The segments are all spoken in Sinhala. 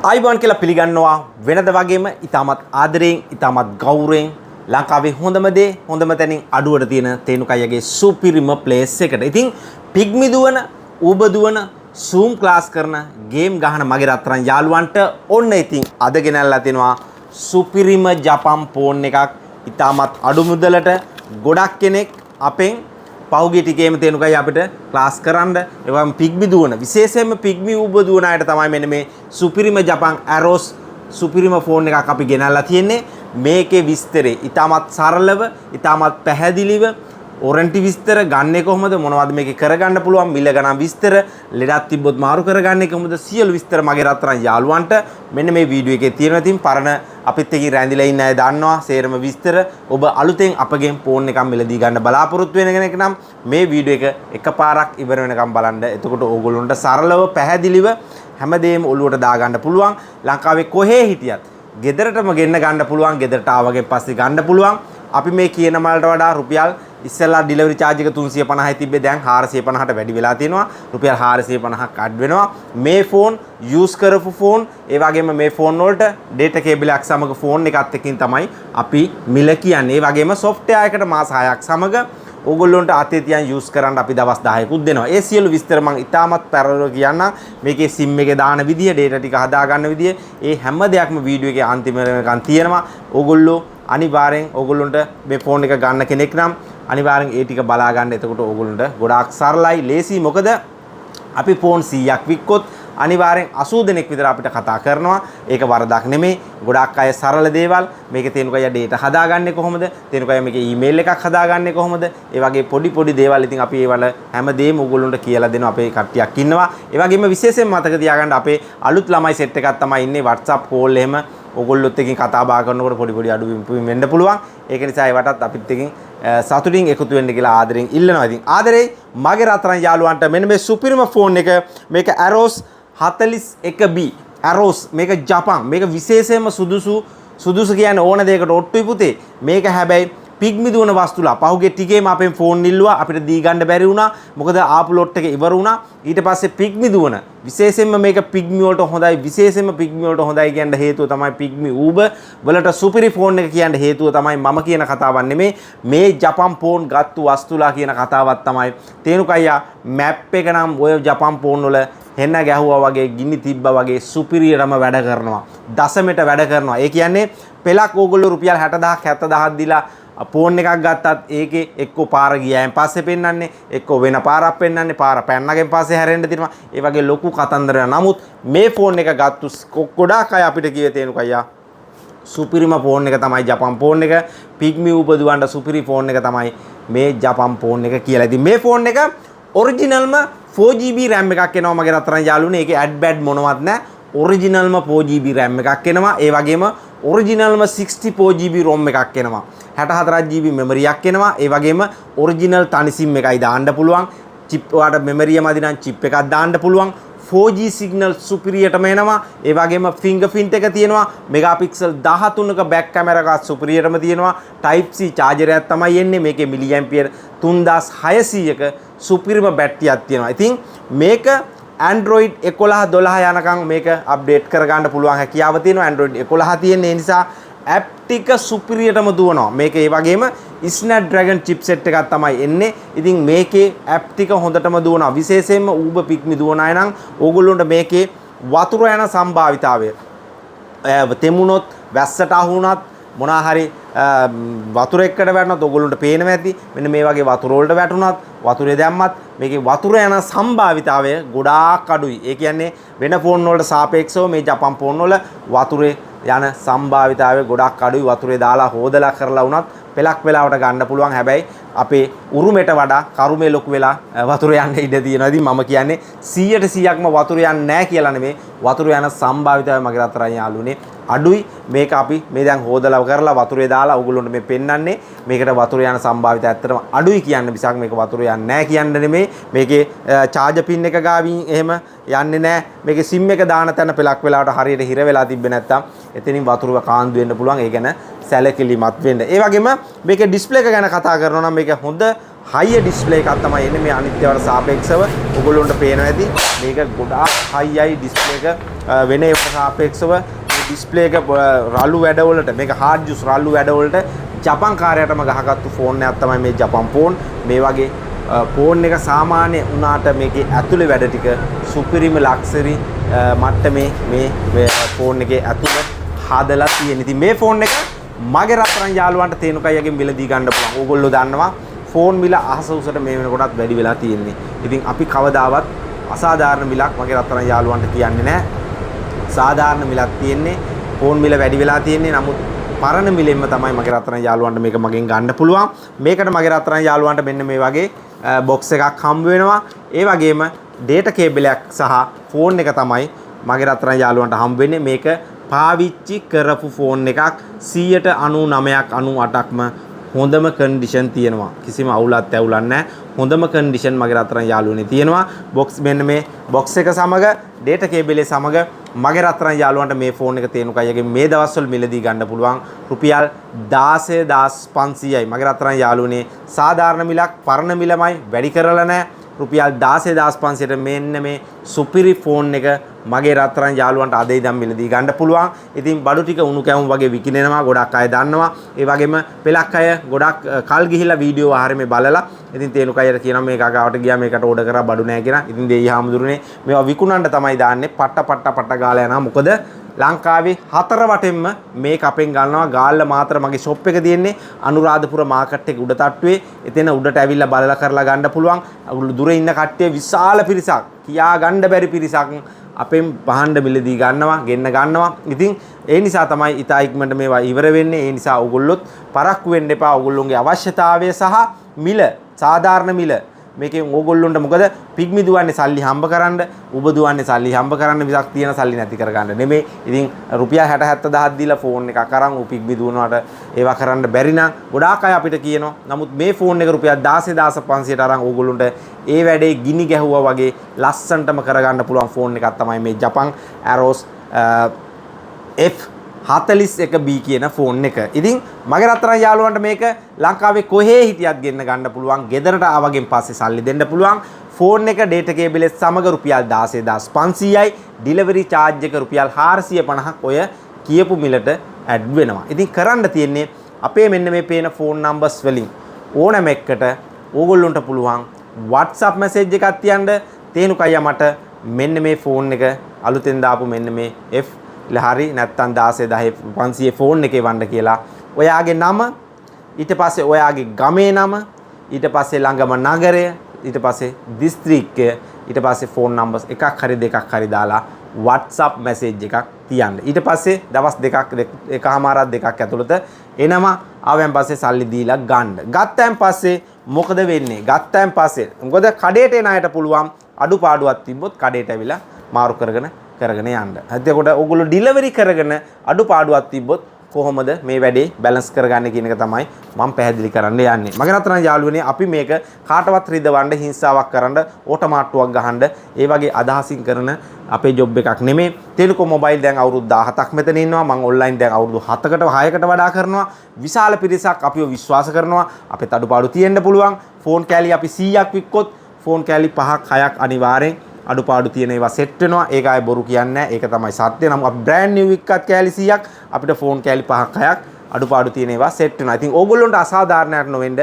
ආයිබෝන් කියලා පිළිගන්නවා වෙනද වගේම ඉතාමත් ආදරයෙන් ඉතාමත් ගෞරවයෙන් ලංකාවේ හොඳම දේ හොඳම තැනින් අඩුවට තියෙන තේනුකයියගේ සුපිරිම ප්ලේස් එකට. ඉතින් පිග්මි දුවන, ඌබ දුවන, Zoom ක්ලාස් කරන, ගේම් ගහන මගේ රත්තරන් යාළුවන්ට ඔන්න ඉතින් අද ගෙනල්ලා තිනවා සුපිරිම ජපන් ෆෝන් එකක්. ඉතාමත් අඩු මුදලට ගොඩක් කෙනෙක් අපෙන් පහුගිය ටිකේම තේනුකයි අපිට ක්ලාස් කරන්න ඒවම පිග්මි දුවන විශේෂයෙන්ම පිග්මි ඌබ දුවන අයට තමයි මෙන්න මේ සුපිරිම ජපන් ඇරෝස් සුපිරිම ෆෝන් එකක් අපි ගෙනල්ලා තියෙන්නේ. මේකේ විස්තරේ ඉතාමත් සරලව ඉතාමත් පැහැදිලිව ඔරන්ටි විස්තර ගන්නේ කොහොමද, මොනවද මේකේ කරගන්න පුළුවන්, මිල ගණන් විස්තර, ලෙඩක් තිබ්බොත් මාරු කරගන්නේ කොහොමද, සියලු විස්තර මගේ රත්තරන් යාළුවන්ට මෙන්න මේ වීඩියෝ එකේ තියෙනවා. ඉතින් පරණ අපිත් එක්ක රැඳිලා ඉන්න අය දන්නවා සේරම විස්තර. ඔබ අලුතෙන් අපගෙන් ෆෝන් එකක් මිලදී ගන්න බලාපොරොත්තු වෙන කෙනෙක් නම් මේ වීඩියෝ එක එකපාරක් ඉවර වෙනකම් බලන්න. එතකොට ඕගොල්ලොන්ට සරලව පැහැදිලිව හැමදේම ඔලුවට දාගන්න පුළුවන්. ලංකාවේ කොහේ හිටියත් ගෙදරටම ගෙන්න ගන්න පුළුවන්. ගෙදරට ආවගෙන් පස්සේ ගන්න පුළුවන්. අපි මේ කියන මලට වඩා රුපියල් ඉස්සෙල්ලා ඩිලිවරි චාර්ජ් එක 350යි තිබ්බේ, දැන් 450ට වැඩි වෙලා තියෙනවා. රුපියල් 450ක් අඩ් වෙනවා. මේ ෆෝන් යූස් කරපු ෆෝන්, ඒ වගේම මේ ෆෝන් වලට ඩේටා කේබල් එකක් සමග ෆෝන් එකත් එක්කින් තමයි අපි මිල කියන්නේ. ඒ වගේම සොෆ්ට්වෙයාර් එකට මාස 6ක් සමග ඕගොල්ලොන්ට අතේ තියන් යූස් කරන්න අපි දවස් 10කුත් දෙනවා. ඒ සියලු විස්තර මම ඉතාමත් පැරලව කියන්නම්. මේකේ SIM එකේ දාන විදිය, ඩේටා ටික හදා ගන්න විදිය, ඒ හැම දෙයක්ම වීඩියෝ එකේ අන්තිම වෙනකන් තියෙනවා. ඕගොල්ලෝ අනිවාර්යෙන් ඕගොල්ලොන්ට මේ ෆෝන් එක ගන්න කෙනෙක් නම් අනිවාර්යෙන් ඒ ටික බලා ගන්න. එතකොට ඕගොල්ලන්ට ගොඩාක් සරලයි, ලේසි. මොකද අපි ෆෝන් 100ක් වික්කොත් අනිවාර්යෙන් 80 දෙනෙක් විතර අපිට කතා කරනවා. ඒක වරදක් නෙමෙයි. ගොඩාක් අය සරල දේවල්. මේකේ තේනුකය ඩේටා හදාගන්නේ කොහොමද? තේනුකය මේකේ ඊමේල් එකක් හදාගන්නේ කොහොමද? ඒ වගේ පොඩි දේවල් ඉතින් අපි ඒවල හැමදේම ඕගොල්ලොන්ට කියලා දෙනවා. අපේ කට්ටියක් ඉන්නවා. ඒ වගේම විශේෂයෙන් මතක තියාගන්න අපේ අලුත් ළමයි සෙට් එකක් තමයි ඉන්නේ. WhatsApp කෝල් එහෙම ඕගොල්ලොත් එක්කින් කතා බහ කරනකොට පොඩි අඩුවීම් වෙන්න පුළුවන්. ඒක නිසා ඒවටත් අපිත් එක්කින් සතුටින් එකතු වෙන්න කියලා ආදරෙන් ඉල්ලනවා. ඉතින් ආදරේ මගේ රත්තරන් යාළුවන්ට මෙන්න මේ සුපිරිම ෆෝන් එක, මේක ඇරෝස් 41B ඇරෝස්. මේක ජපන්. මේක විශේෂයෙන්ම සුදුසු කියන්නේ ඕන දෙයකට ඔට්ටුයි පුතේ. මේක හැබැයි පිග්මි දුවන වස්තුලා පහුගිය ටිකේම අපෙන් ෆෝන් ඉල්ලුවා. අපිට දී ගන්න බැරි වුණා. මොකද ආපු ලොට් එක ඉවර වුණා. ඊට පස්සේ පිග්මි දුවන විශේෂයෙන්ම මේක පිග්මි වලට හොඳයි. විශේෂයෙන්ම පිග්මි වලට හොඳයි කියන හේතුව තමයි පිග්මි ඌබ වලට සුපිරි ෆෝන් එක කියන හේතුව තමයි මම කියන කතාවක් නෙමෙයි. මේ ජපන් ෆෝන් ගත්තු වස්තුලා කියන කතාවක් තමයි. තේනුකයියා මැප් එක නම් ඔය ජපන් ෆෝන් වල හෙන්න ගැහුවා වගේ, ගිනි තිබ්බා වගේ සුපිරියටම වැඩ කරනවා. දශමෙට වැඩ කරනවා. ඒ කියන්නේ පෙලක් ඕගොල්ලෝ රුපියල් 60000ක් 70000ක් දීලා ෆෝන් එකක් ගත්තත් ඒකේ එක්ක පාර ගියායින් පස්සේ පෙන්වන්නේ, එක්ක වෙන පාරක් පෙන්වන්නේ, පාර පැන්නගෙන් පස්සේ හැරෙන්න තියෙනවා. ඒ වගේ ලොකු කතන්දරයක්. නමුත් මේ ෆෝන් එක ගත්තු ගොඩාක් අය අපිට කිව්වේ තේනුකයියා සුපිරිම ෆෝන් එක තමයි ජපන් ෆෝන් එක. පිග්මි උපදවන්න සුපිරි ෆෝන් එක තමයි මේ ජපන් ෆෝන් එක කියලා. ඉතින් මේ ෆෝන් එක ඔරිජිනල්ම 4GB RAM එකක් එනවා මගේ රත්තරන් යාළුවනේ. ඒකේ ඇඩ් බැඩ් මොනවත් නැහැ. ඔරිජිනල්ම 4GB RAM එකක් එනවා. ඒ වගේම ඔරිජිනල්ම 64GB ROM එකක් එනවා. 64GB මෙමරි එකක් එනවා. ඒ වගේම ඔරිජිනල් තනි SIM එකයි දාන්න පුළුවන්. චිප් වලට මෙමරිය මදි නම් චිප් එකක් දාන්න පුළුවන්. 4G සිග්නල් සුපිරියටම එනවා. ඒ වගේම ෆින්ගර්ප්‍රින්ට් එක තියෙනවා. මෙගාපික්සල් 13ක බෑක් කැමරා එකක් සුපිරියටම තියෙනවා. Type C charger එකක් තමයි එන්නේ. මේකේ මිලි ඇම්පියර් 3600ක සුපිරිම බැටරියක් තියෙනවා. ඉතින් මේක Android 11 12 යනකම් මේක අප්ඩේට් කරගන්න පුළුවන් හැකියාව තියෙනවා. Android 11 තියෙන නිසා ඇප් ටික සුපිරියටම දුවනවා. මේක ඒ වගේම Snapdragon chipset එකක් තමයි එන්නේ. ඉතින් මේකේ ඇප් ටික හොඳටම දුවනවා. විශේෂයෙන්ම ඌබ පිග්මි දුවන අය නම් ඕගොල්ලොන්ට මේකේ වතුර යන සම්භාවිතාවය තෙමුණොත්, වැස්සට අහු වුණත්, මොනවා හරි වතුර එක්කට වැටුණත් ඕගොල්ලොන්ට පේනවා ඇති. මෙන්න මේ වගේ වතුර වලට වැටුණත්, වතුරේ දැම්මත් මේකේ වතුර යන සම්භාවිතාවය ගොඩාක් අඩුයි. ඒ කියන්නේ වෙන ෆෝන් වලට සාපේක්ෂව මේ ජපන් ෆෝන් වල වතුරේ යන සම්භාවිතාවය ගොඩක් අඩුයි. වතුරේ දාලා හොදලා කරලා වුණත් පෙලක් වෙලාවට ගන්න පුළුවන්. හැබැයි අපේ උරුමෙට වඩා කරුමේ ලොකු වෙලා වතුර යන්න ඉඩ තියෙනවා. ඉතින් මම කියන්නේ 100%ක්ම වතුර යන්නේ නැහැ කියලා නෙමෙයි. වතුර යන සම්භාවිතාවය මගේ රත්තරන් යාළුවනේ අඩුයි. මේක අපි මේ දැන් හොදලා කරලා වතුරේ දාලා ඔයගොල්ලොන්ට මේ පෙන්වන්නේ. මේකට වතුර යන සම්භාවිතාවය ඇත්තටම අඩුයි කියන්න මිසක් මේක වතුර යන්නේ නැහැ කියන්න නෙමෙයි. මේකේ charger pin එක ගාවින් එහෙම යන්නේ නැහැ. මේකේ SIM එක දාන තැන පෙලක් වෙලාවට හරියට හිර වෙලා තිබ්බේ නැත්තම් එතනින් වතුර කාන්දු වෙන්න පුළුවන්. ඒ ගැන සැලකිලිමත් වෙන්න. ඒ වගේම මේකේ ඩිස්ප්ලේ එක ගැන කතා කරනවා නම් මේක හොඳ හයිය ඩිස්ප්ලේ එකක් තමයි එන්නේ මේ අනිත් ඒවාට සාපේක්ෂව ඔයගොල්ලොන්ට පේනවා ඇති මේක ගොඩාක් හයියි ඩිස්ප්ලේ එක වෙන ඒවාට සාපේක්ෂව මේ ඩිස්ප්ලේ එක රළු වැඩවලට මේක හાર્ඩ් ජූස් රළු වැඩවලට ජපන් කාර්යයටම ගහගත්තු ෆෝන් එකක් තමයි මේ ජපන් ෆෝන් මේ වගේ ෆෝන් එක සාමාන්‍ය වුණාට මේකේ ඇතුලේ වැඩ ටික සුපිරිම ලක්සරි මට්ටමේ මේ ෆෝන් එකේ ඇතුලේ හදලා තියෙන. ඉතින් මේ ෆෝන් එක මගේ රත්තරන් යාළුවන්ට තේනුකයියගෙන් මිලදී ගන්න පුළුවන්. ඕගොල්ලෝ දන්නවා ෆෝන් මිල අහස උසට මේ වෙනකොටත් වැඩි වෙලා තියෙන්නේ. ඉතින් අපි කවදාවත් අසාධාරණ මිලක් මගේ රත්තරන් යාළුවන්ට කියන්නේ නැහැ. සාධාරණ මිලක් තියෙන්නේ. ෆෝන් මිල වැඩි වෙලා තියෙන්නේ. නමුත් පරණ මිලෙන්ම තමයි මගේ රත්තරන් යාළුවන්ට මේක මගෙන් ගන්න පුළුවන්. මේකට මගේ රත්තරන් යාළුවන්ට මෙන්න මේ වගේ බොක්ස් එකක් හම්බ වෙනවා. ඒ වගේම ඩේටා කේබලයක් සහ ෆෝන් එක තමයි මගේ රත්තරන් යාළුවන්ට හම්බ වෙන්නේ. මේක පාවිච්චි කරපු ෆෝන් එකක් 99ක් 98ක්ම හොඳම කන්ඩිෂන් තියෙනවා. කිසිම අවුලක් ඇවුලක් නැහැ. හොඳම කන්ඩිෂන් මගේ රත්තරන් යාළුවනේ තියෙනවා. බොක්ස් මෙන්න මේ බොක්ස් එක සමග ඩේටා කේබලේ සමග මගේ රත්තරන් යාළුවන්ට මේ ෆෝන් එක තේනුකයියගෙන් මේ දවස්වල මිලදී ගන්න පුළුවන් රුපියල් 16500යි. මගේ රත්තරන් යාළුවනේ සාධාරණ මිලක් පරණ මිලමයි වැඩි කරලා නැහැ. රුපියල් 16500ට මෙන්න මේ සුපිරි ෆෝන් එක මගේ රත්තරන් යාළුවන්ට අද ඉඳන් මිලදී ගන්න පුළුවන්. ඉතින් බඩු ටික උණු කැවුම් වගේ විකිනෙනවා. ගොඩක් අය දන්නවා. ඒ වගේම පෙලක් අය ගොඩක් කල් ගිහිල්ලා වීඩියෝ ආහාරෙ මේ බලලා ඉතින් තේනුකයියට කියනවා මේක ගාවට ගියා මේකට ඕඩර් කරා බඩු නැහැ කියලා. ඉතින් දෙයි හාමුදුරනේ මේවා විකුණන්න තමයි දාන්නේ. පට්ට ගාලා යනවා. මොකද ලංකාවේ හතර වටෙන්ම මේක අපෙන් ගන්නවා. ගාල්ල මාතර මගේ ෂොප් එක තියෙන්නේ අනුරාධපුර මාකට් එක උඩ තට්ටුවේ. එතන උඩට ඇවිල්ලා බලලා කරලා ගන්න පුළුවන්. දුර ඉන්න කට්ටිය විශාල පිරිසක් කියා ගන්න බැරි පිරිසක් අපෙන් පහඬ මිලදී ගන්නවා, ගෙන්න ගන්නවා. ඉතින් ඒ නිසා තමයි ඉතා ඉක්මනට මේවා ඉවර වෙන්නේ. ඒ නිසා ඕගොල්ලොත් පරක්කු වෙන්න එපා. ඕගොල්ලෝගේ අවශ්‍යතාවය සහ මිල, සාධාරණ මිල මේකෙන් ඕගොල්ලොන්ට මොකද පිග්මි දුවන්නේ සල්ලි හම්බ කරන්න, උඹ දුවන්නේ සල්ලි හම්බ කරන්න මිසක් තියෙන සල්ලි නැති කරගන්න නෙමෙයි. ඉතින් රුපියල් 60 70000ක් දීලා ෆෝන් එකක් අරන් පිග්මි දුවනවට ඒවා කරන්න බැරි නම් ගොඩාක් අය අපිට කියනවා. නමුත් මේ ෆෝන් එක රුපියල් 16500ට අරන් ඕගොල්ලොන්ට ඒ වැඩේ ගිනි ගැහුවා වගේ ලස්සනටම කරගන්න පුළුවන් ෆෝන් එකක් තමයි මේ ජපන් ඇරෝස් F41B කියන ෆෝන් එක. ඉතින් මගේ රත්තරන් යාළුවන්ට මේක ලංකාවේ කොහේ හිටියත් ගෙන්න ගන්න පුළුවන්. ගෙදරට ආවගෙන් පස්සේ සල්ලි දෙන්න පුළුවන්. ෆෝන් එක ඩේටා කේබලෙත් සමග රුපියල් 16500යි. ඩිලිවරි චාර්ජ් එක රුපියල් 450ක් ඔය කියපු මිලට ඇඩ් වෙනවා. ඉතින් කරන්න තියෙන්නේ අපේ මෙන්න මේ පේන ෆෝන් නම්බර්ස් වලින් ඕනම එකකට ඕගොල්ලොන්ට පුළුවන් WhatsApp මැසේජ් එකක් තියන්න. තේනුකයියා මට මෙන්න මේ ෆෝන් එක අලුතෙන් දාපු මෙන්න මේ F හරි නැත්තම් 16500 ෆෝන් එකේ වන්න කියලා ඔයාගේ නම, ඊට පස්සේ ඔයාගේ ගමේ නම, ඊට පස්සේ ළඟම නගරය, ඊට පස්සේ දිස්ත්‍රික්කය, ඊට පස්සේ ෆෝන් නම්බර්ස් එකක් හරි දෙකක් හරි දාලා WhatsApp මැසේජ් එකක් තියන්න. ඊට පස්සේ දවස් එකමාරක් දෙකක් ඇතුළත එනවා. ආවෙන් පස්සේ සල්ලි දීලා ගන්න. ගත්තයින් පස්සේ මොකද වෙන්නේ? ගත්තයින් පස්සේ මොකද කඩේට එන අයට පුළුවන් අඩුපාඩුවක් තිබ්බොත් කඩේට ඇවිල්ලා මාරු කරගෙන යන්න. එතකොට ඕගොල්ලෝ ඩිලිවරි කරගෙන අඩුපාඩුවක් තිබ්බොත් කොහොමද මේ වැඩේ බැලන්ස් කරගන්නේ කියන එක තමයි මම පැහැදිලි කරන්න යන්නේ. මගේ රත්තරන් යාළුවනේ අපි මේක කාටවත් රිදවන්න, හිංසාවක් කරන්න, ඕටෝමාට්ටුවක් ගහන්න ඒ වගේ අදහසින් කරන අපේ ජොබ් එකක් නෙමෙයි. ටෙලිකොම් මොබයිල් දැන් අවුරුදු 17ක් මෙතන ඉන්නවා. මම ඔන්ලයින් දැන් අවුරුදු 7කට 6කට වඩා කරනවා. විශාල පිරිසක් අපිව විශ්වාස කරනවා. අපේ අඩුපාඩු තියෙන්න පුළුවන්. ෆෝන් කෑලි අපි 100ක් වික්කොත් ෆෝන් කෑලි 5ක් 6ක් අනිවාර්යෙන් අඩුපාඩු තියෙන ඒවා සෙට් වෙනවා. ඒක ආයේ බොරු කියන්නේ නැහැ. ඒක තමයි සත්‍ය. නම් අපි බ්‍රෑන්ඩ් නිව් වික්කත් කෑලි 100ක් අපිට ෆෝන් කෑලි 5ක් 6ක් අඩුපාඩු තියෙන ඒවා සෙට් වෙනවා. ඉතින් ඕගොල්ලොන්ට අසාධාරණයක් නොවෙන්න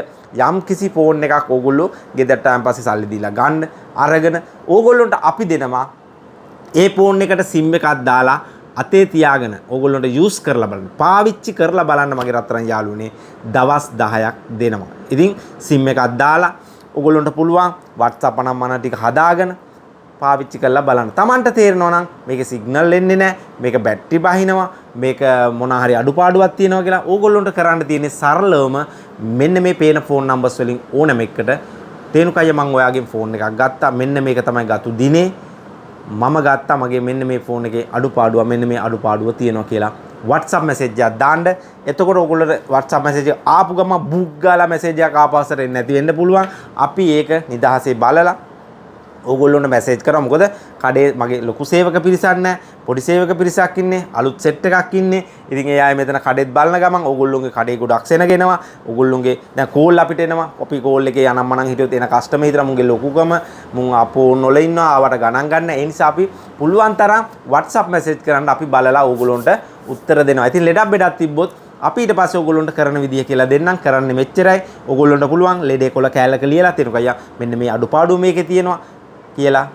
යම් කිසි ෆෝන් එකක් ඕගොල්ලෝ ගෙදරට ආන් පස්සේ සල්ලි දීලා ගන්න අරගෙන ඕගොල්ලොන්ට අපි දෙනවා ඒ ෆෝන් එකට SIM එකක් දාලා අතේ තියාගෙන ඕගොල්ලොන්ට යූස් කරලා බලන්න. පාවිච්චි කරලා බලන්න මගේ රත්තරන් යාළුවනේ දවස් 10ක් දෙනවා. ඉතින් SIM එකක් දාලා ඕගොල්ලොන්ට පුළුවන් WhatsApp අනම්මන ටික හදාගෙන පාවිච්චි කරලා බලන්න. Tamanට තේරෙනවා නම් මේකේ සිග්නල් එන්නේ නැහැ, මේක බැටරි බහිනවා, මේක මොන හරි අඩුපාඩුවක් තියෙනවා කියලා ඕගොල්ලොන්ට කරන්න තියෙන්නේ සරලවම මෙන්න මේ පේන ෆෝන් නම්බර්ස් වලින් ඕනම එකකට තේනුකය මම ඔයාගෙන් ෆෝන් එකක් ගත්තා. මෙන්න මේක තමයි ගතු දිනේ. මම ගත්තා මගේ මෙන්න මේ ෆෝන් එකේ අඩුපාඩුව, මෙන්න මේ අඩුපාඩුව තියෙනවා කියලා WhatsApp මැසේජ් එකක් දාන්න. එතකොට ඕගොල්ලෝ WhatsApp මැසේජ් එක ආපු ගම බුක් ගාලා මැසේජ් එකක් ආපස්සට එන්නේ නැති වෙන්න පුළුවන්. අපි ඒක නිදහසේ බලලා ඕගොල්ලොන්ට මැසේජ් කරනවා. මොකද කඩේ මගේ ලොකු සේවක පිරිසක් නැහැ. පොඩි සේවක පිරිසක් ඉන්නේ. අලුත් සෙට් එකක් ඉන්නේ. ඉතින් ඒ අය මෙතන කඩේත් බලන ගමන් ඕගොල්ලෝගේ කඩේ ගොඩක් සෙනගෙනවා. ඕගොල්ලෝගේ දැන් කෝල් අපිට එනවා. අපි කෝල් එකේ යනම් මනම් හිටියොත් එන කස්ටමර් හිතලා මුගේ ලොකුකම මුන් අපෝන් වල ඉන්නවා. ආවට ගණන් ගන්න. ඒ නිසා අපි පුළුවන් තරම් WhatsApp මැසේජ් කරන්න අපි බලලා ඕගොල්ලොන්ට උත්තර දෙනවා. ඉතින් ලෙඩක් බෙඩක් තිබ්බොත් අපි ඊට පස්සේ ඕගොල්ලොන්ට කරන විදිය කියලා දෙන්නම්. කරන්නේ මෙච්චරයි. ඕගොල්ලොන්ට පුළුවන් ලෙඩේ කොළ කෑල්ලක ලියලා තියෙනවා. අයියා මෙන්න මේ අඩුපාඩු මේකේ තියෙනවා කියලා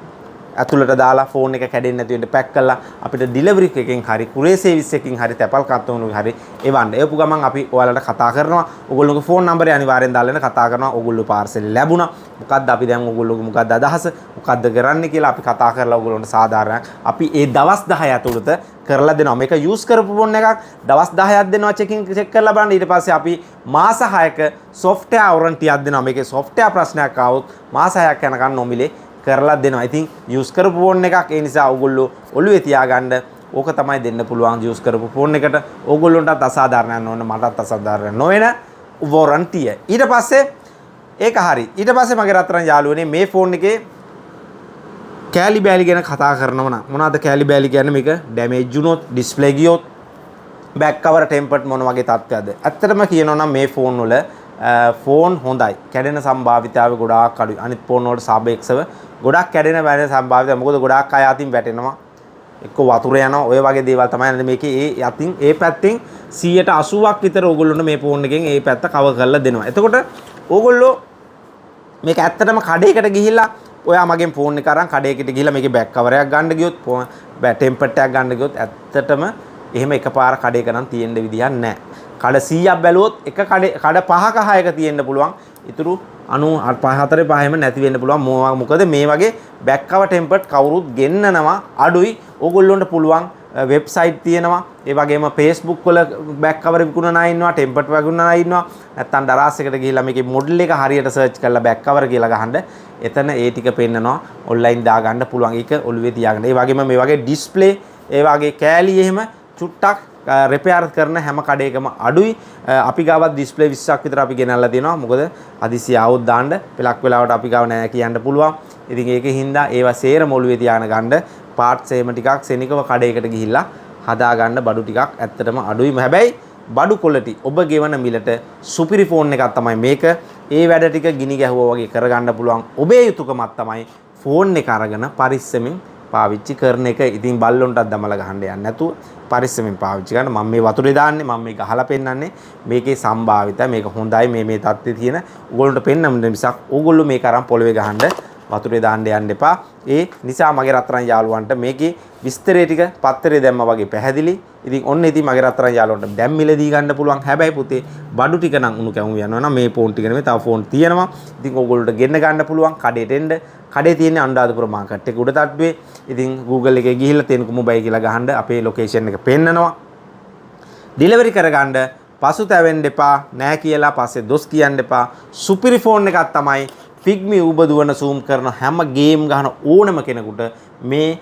ඇතුළට දාලා ෆෝන් එක කැඩෙන්නේ නැති වෙන්න පැක් කරලා අපිට ඩිලිවරි එකකින් හරි කුරියර් සර්විස් එකකින් හරි තැපල් කන්තෝනුවේ හරි එවන්න. ඒපු ගමන් අපි ඔයාලට කතා කරනවා. ඕගොල්ලෝගේ ෆෝන් නම්බරය අනිවාර්යෙන් දාලා කතා කරනවා. ඕගොල්ලෝ පාර්සල් ලැබුණා. මොකද්ද අපි දැන් ඕගොල්ලෝගේ මොකද්ද අදහස? මොකද්ද කරන්න කියලා අපි කතා කරලා ඕගොල්ලන්ට සාධාරණයක් අපි ඒ දවස් 10 ඇතුළත කරලා දෙනවා. මේක යූස් කරපු ෆෝන් එකක් දවස් 10ක් දෙනවා චෙක් කරලා බලන්න. ඊට පස්සේ අපි මාස 6ක software warranty එකක් දෙනවා. මේකේ software ප්‍රශ්නයක් ආවොත් මාස 6ක් යනකම් නොමිලේ කරලා දෙනවා. ඉතින් යූස් කරපු ෆෝන් එකක්. ඒ නිසා ඕගොල්ලෝ ඔළුවේ තියාගන්න ඕක තමයි දෙන්න පුළුවන් යූස් කරපු ෆෝන් එකට. ඕගොල්ලොන්ටත් අසාධාරණයක් නොවන මටත් අසාධාරණ නොවන warranty. ඊට පස්සේ ඒක හරි. ඊට පස්සේ මගේ රත්තරන් යාළුවනේ මේ ෆෝන් එකේ කෑලි බෑලි ගැන කතා කරනවා නම් මොනවාද කෑලි බෑලි කියන්නේ? මේක ඩැමේජ් වුණොත්, ඩිස්ප්ලේ ගියොත්, බෑක් කවර් ටෙම්පර්ඩ් මොන වගේ තත්ත්වයක්ද? ඇත්තටම කියනවා නම් මේ ෆෝන් වල ෆෝන් හොඳයි. කැඩෙන සම්භාවිතාවය ගොඩාක් අඩුයි. අනිත් ෆෝන් වලට සාපේක්ෂව ගොඩක් කැඩෙන බැරි සම්භාවිතාව. මොකද ගොඩාක් අය අතින් වැටෙනවා. එක්ක වතුර යනවා. ඔය වගේ දේවල් තමයි නේද මේකේ ඒ අතින් ඒ පැත්තෙන් 80%ක් විතර ඕගොල්ලොන්ට මේ ෆෝන් එකෙන් ඒ පැත්ත කවර් කරලා දෙනවා. එතකොට ඕගොල්ලෝ මේක ඇත්තටම කඩේකට ගිහිල්ලා ඔයා මගෙන් ෆෝන් එක අරන් කඩේකට ගිහිල්ලා මේකේ බෑක් කවරයක් ගන්න ගියොත් ටෙම්පර්ඩ් එකක් ගන්න ගියොත් ඇත්තටම එහෙම එකපාර කඩේක නම් තියෙන්න විදියක් නැහැ. කඩ 100ක් බැලුවොත් එක කඩ 5ක 6ක තියෙන්න පුළුවන්. ඊටු 94 5ෙම නැති වෙන්න පුළුවන්. මොකද මේ වගේ බෑක් කවර් ටෙම්පර්ඩ් කවුරුත් ගෙන්නනවා අඩුයි. ඕගොල්ලොන්ට පුළුවන් වෙබ්සයිට් තියෙනවා. ඒ වගේම Facebook වල බෑක් කවර් විකුණන අය ඉන්නවා, ටෙම්පර්ඩ් විකුණන අය ඉන්නවා. නැත්තම් දරාස් එකට ගිහිල්ලා මේකේ මොඩල් එක හරියට සර්ච් කරලා බෑක් කවර් කියලා ගහන්න එතන ඒ ටික පෙන්නනවා. ඔන්ලයින් දාගන්න පුළුවන්. ඒක ඔළුවේ තියාගන්න. ඒ වගේම මේ වගේ ඩිස්ප්ලේ, ඒ වගේ කෑලි එහෙම චුට්ටක් රිපෙයාර් කරන හැම කඩේකම අඩුයි. අපි ගාවත් ඩිස්ප්ලේ 20ක් විතර අපි ගෙනල්ලා දෙනවා. මොකද හදිසිය આવොත් දාන්න පෙලක් වෙලාවට අපි ගාව නෑ කියන්න පුළුවන්. ඉතින් ඒකේ හින්දා ඒවා සේරම ඔළුවේ තියාගෙන ගන්න පාර්ට්ස් එහෙම ටිකක් සෙනිකව කඩේකට ගිහිල්ලා හදා ගන්න බඩු ටිකක් ඇත්තටම අඩුයි. හැබැයි බඩු quality ඔබ ගෙවන මිලට සුපිරි ෆෝන් එකක් තමයි මේක. ඒ වැඩ ටික ගිනි ගැහුවා වගේ කරගන්න පුළුවන්. ඔබේ යුතුයකමක් තමයි ෆෝන් එක අරගෙන පරිස්සමෙන් පාවිච්චි කරන එක. ඉතින් බල්ලොන්ටත් දමලා ගහන්න යන්නේ නැතුව පරිස්සමෙන් පාවිච්චි කරන්න. මම මේ වතුරේ දාන්නේ, මම මේ ගහලා පෙන්නන්නේ මේකේ සම්භාවිතය, මේක හොඳයි, මේ තත්ත්වයේ තියෙන ඕගොල්ලන්ට පෙන්නන්න මිසක් ඕගොල්ලෝ මේක අරන් පොළවේ ගහන්න වතුරේ දාන්න යන්න එපා. ඒ නිසා මගේ රත්තරන් යාළුවන්ට මේකේ විස්තරය ටික පත්තරේ දැම්මා වගේ පැහැදිලි. ඉතින් ඔන්න ඉතින් මගේ රත්තරන් යාළුවන්ට දැන් මිලදී ගන්න පුළුවන්. හැබැයි පුතේ බඩු ටික නම් උණු කැමු යනවා නම් මේ ෆෝන් ටික නෙමෙයි, තව ෆෝන් තියෙනවා. ඉතින් ඕගොල්ලන්ට ගෙන්න ගන්න පුළුවන් කඩේට එන්න. කඩේ තියෙන්නේ අනුරාධපුර මාකට් එක උඩ තට්ටුවේ. ඉතින් Google එකේ ගිහිල්ලා තෙන්කු මොබයිල් කියලා ගහන්න අපේ ලොකේෂන් එක පෙන්නනවා. ඩිලිවරි කරගන්න පසුතැවෙන්න එපා. නෑ කියලා පස්සේ දොස් කියන්න එපා. සුපිරි ෆෝන් එකක් තමයි Pigme Uber දුවන zoom කරන හැම ගේම් ගහන ඕනම කෙනෙකුට මේ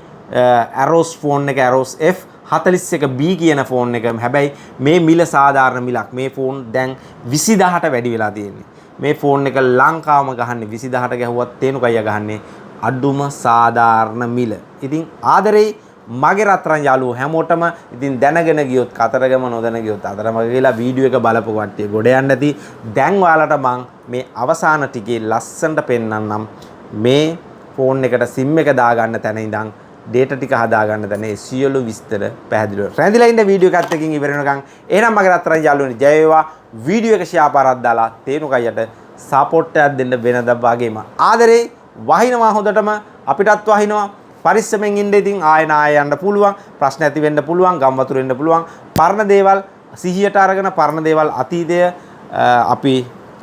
Aros ෆෝන් එක Aros F41B කියන ෆෝන් එක. හැබැයි මේ මිල සාධාරණ මිලක්. මේ ෆෝන් දැන් 20000ට වැඩි වෙලා තියෙන්නේ. මේ ෆෝන් එක ලංකාවම ගහන්නේ 20000ට ගැහුවත් තේනුකయ్య ගහන්නේ අඩුම සාධාරණ මිල. ඉතින් ආදරේ මගේ රත්තරන් යාළුවෝ හැමෝටම ඉතින් දැනගෙන ගියොත් කතරගම නොදැන ගියොත් අතරම ගිහලා වීඩියෝ එක බලපු කට්ටිය ගොඩ යන්න ඇති. දැන් ඔයාලට මං මේ අවසාන ටිකේ ලස්සනට පෙන්නන්නම්. මේ ෆෝන් එකට SIM එක දාගන්න තැන ඉඳන් data ටික හදාගන්න තැන ඒ සියලු විස්තර පැහැදිලිව. රැඳිලා ඉන්න වීඩියෝ එකත් එක්කින් ඉවර වෙනකන් එහෙනම් මගේ රත්තරන් යාළුවනේ ජය වේවා. වීඩියෝ එක ෂෙයා පාරක් දාලා තේනුකයට සපෝට් එකක් දෙන්න වෙනද වගේම ආදරේ වහිනවා හොඳටම අපිටත් වහිනවා. පරිස්සමෙන් ඉන්න. ඉතින් ආය යන්න පුළුවන්. ප්‍රශ්න ඇති වෙන්න පුළුවන්. ගම් වතුර වෙන්න පුළුවන්. පරණ දේවල් සිහියට අරගෙන පරණ දේවල් අතීතය අපි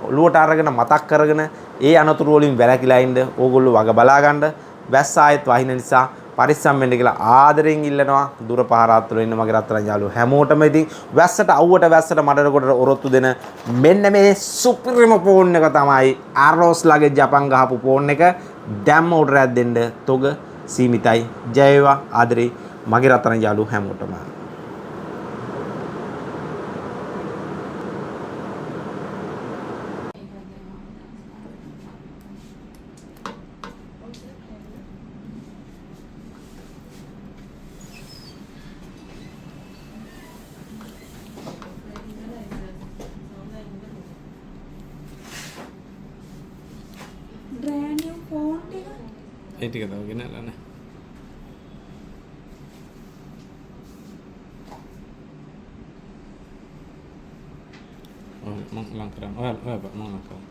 ඔළුවට අරගෙන මතක් කරගෙන ඒ අනතුරු වලින් වැළකීලා ඉන්න ඕගොල්ලෝ වග බලා ගන්න. වැස්ස ආයෙත් වහින නිසා පරිස්සම් වෙන්න කියලා ආදරෙන් ඉල්ලනවා. දුර පහරාත් වල ඉන්න මගේ රත්තරන් යාළුවෝ හැමෝටම ඉතින් වැස්සට අවුවට වැස්සට මඩර කොට ඔරොත්තු දෙන මෙන්න මේ සුපිරිම ෆෝන් එක තමයි Aros ලගේ ජපන් ගහපු ෆෝන් එක. දැම්ම ඕඩර් එකක් දෙන්න. තොග සීමිතයි. ජය වේවා. ආදරේ මගේ රත්තරන් යාළුවෝ හැමෝටම. ඒ ටික තව ගෙනල්ලා නේ. මම ලං කරන්න. ඔයාලා මම ලං කරන්න.